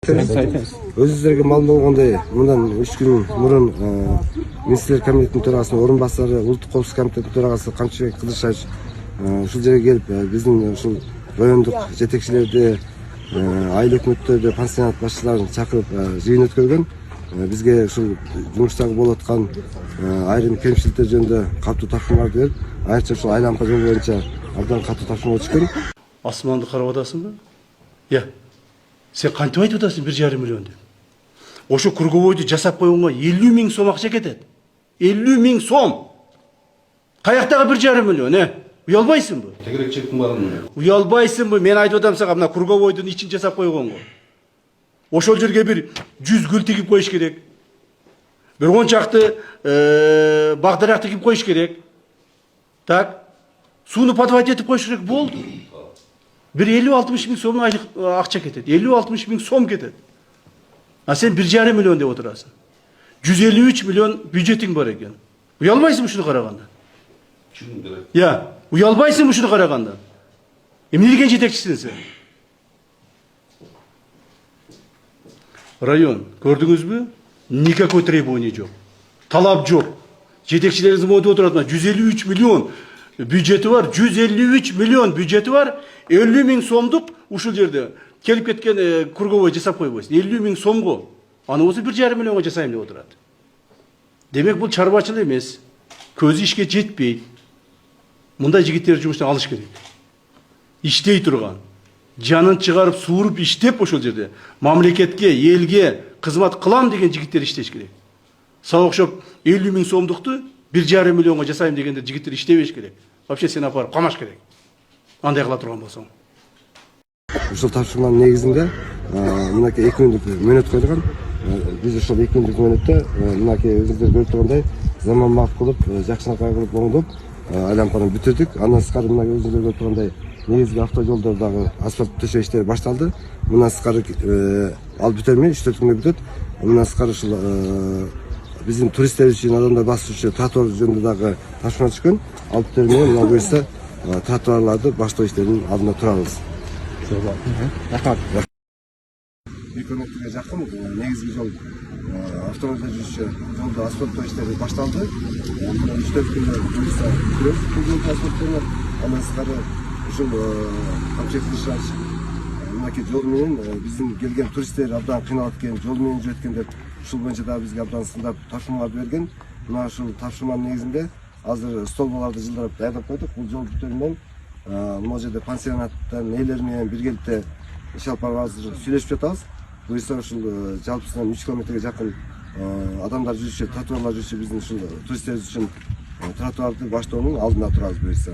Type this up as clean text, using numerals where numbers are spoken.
Өзүңүздөргө маалым болгондой, мындан 3 күн мурун Министрлер комитетинин төрагасынын орун басары, Улуттук коопсуздук комитетинин төрагасы Камчыбек Кыдыршевич ушул жерге келип, биздин ушул райондук жетекчилерди, айыл өкмөттөрдү, пансионат башчыларын чакырып жыйын өткөргөн. Бизге ушул жумуштагы болуп аткан айрым кемчиликтер жөнүндө катуу тапшырмаларды берип, айрыкча ушул айлампа жол боюнча абдан катуу тапшырма түшкөн. Асманды карап атасыңбы? Сен кантип айтып атасың 1,5 миллион деп? Ошо круговойду жасап койгонго 50 000 сом акча кетет. 50 000 сом. Каяктагы 1,5 миллион, Уялбайсыңбы? Тегерекчиликтин баарын. Уялбайсыңбы? Мен айтып атам сага, мына круговойдун ичин жасап койгонго. Ошол жерге бир 100 гүл тигип коюш керек. Бир 10 чакты бак-дарак тигип коюш керек. Так. Сууну подвать этип коюш керек, болду. Bir 50-60 bin somun aylık akça ketet. 50-60 bin som ketet. Sen 1,5 milyon de oturasın. 153 milyon büdjetin var eken. Uyalbaysın mı şunu karaganda? Uyalbaysın mı şunu karaganda? Emniyet yetekçisin sen. Rayon, gördünüz mü? Никакой требования yok. Talap yok. Yetekçileriniz modu oturatma. 153 milyon büdjeti var. 153 milyon büdjeti var. 50 000 сомдук ушул жерде келип кеткен круговой жасап койбойсуң. 50 000 сомго. Аны болсо 1,5 миллионго жасайм деп отурат. Демек бул чарбачылык эмес. Көзү ишке жетпейт. Мындай жигиттер жумуштан алыш керек. Иштей турган. Жанын чыгарып, сууруп иштеп ошол жерде мамлекетке, элге кызмат кылам деген жигиттер иштеш керек. Сага окшоп 50 000 сомдукту 1,5 миллионго жасайм дегендер жигиттер иштебеш керек. Вообще сени апарып камаш керек. Андай кыла турган болсоң. Ушул тапшырманын негизинде мынакей 2 күндүк мөөнөт коюлган. Биз ушул 2 күндүк мөөнөттө мынакей өзүңүздөр көрүп тургандай заманбап кылып, жакшынакай кылып оңдоп айлампаны бүтүрдүк. Андан сыркары мынакей өзүңүздөр көрүп тургандай негизги автожолдордогу асфальт төшөө иштери башталды. Мындан сыркары ал бүтөрмөй 3-4 күндө бүтөт. Мындан сыркары ушул биздин туристтер үчүн, адамдар басыш үчүн тротуар жөнүндө дагы тапшырма түшкөн. Ал бүтөрмөй мына буюрса тротуарларды баштоо иштеринин алдында турабыз. Бекөнөккө жакын негизги жол автомобилдер жүрүшү жолдо асфальттоо иштери башталды. 3-4 күндө буюрса бүтөбүз. Бул жолду асфальттоо андан сыркары ушул Камчыбек Кыдыршевич мынакей жол менен биздин келген туристтер абдан кыйналат экен, жол менен жүрөт экен деп ушул боюнча дагы бизге абдан сындап тапшырмаларды берген. Мына ушул тапшырманын негизинде азыр столбаларды жылдырып даярдап койдук. Бул жол бүтөрүнөн могу жерде пансионаттын ээлери менен биргеликте иш алып барып азыр сүйлөшүп жатабыз. Буюрса ушул жалпысынан 3 километрге жакын адамдар жүрүшү, тротуарлар жүрүшү биздин ушул туристтерибиз үчүн тротуарды баштоонун алдында турабыз буюрса.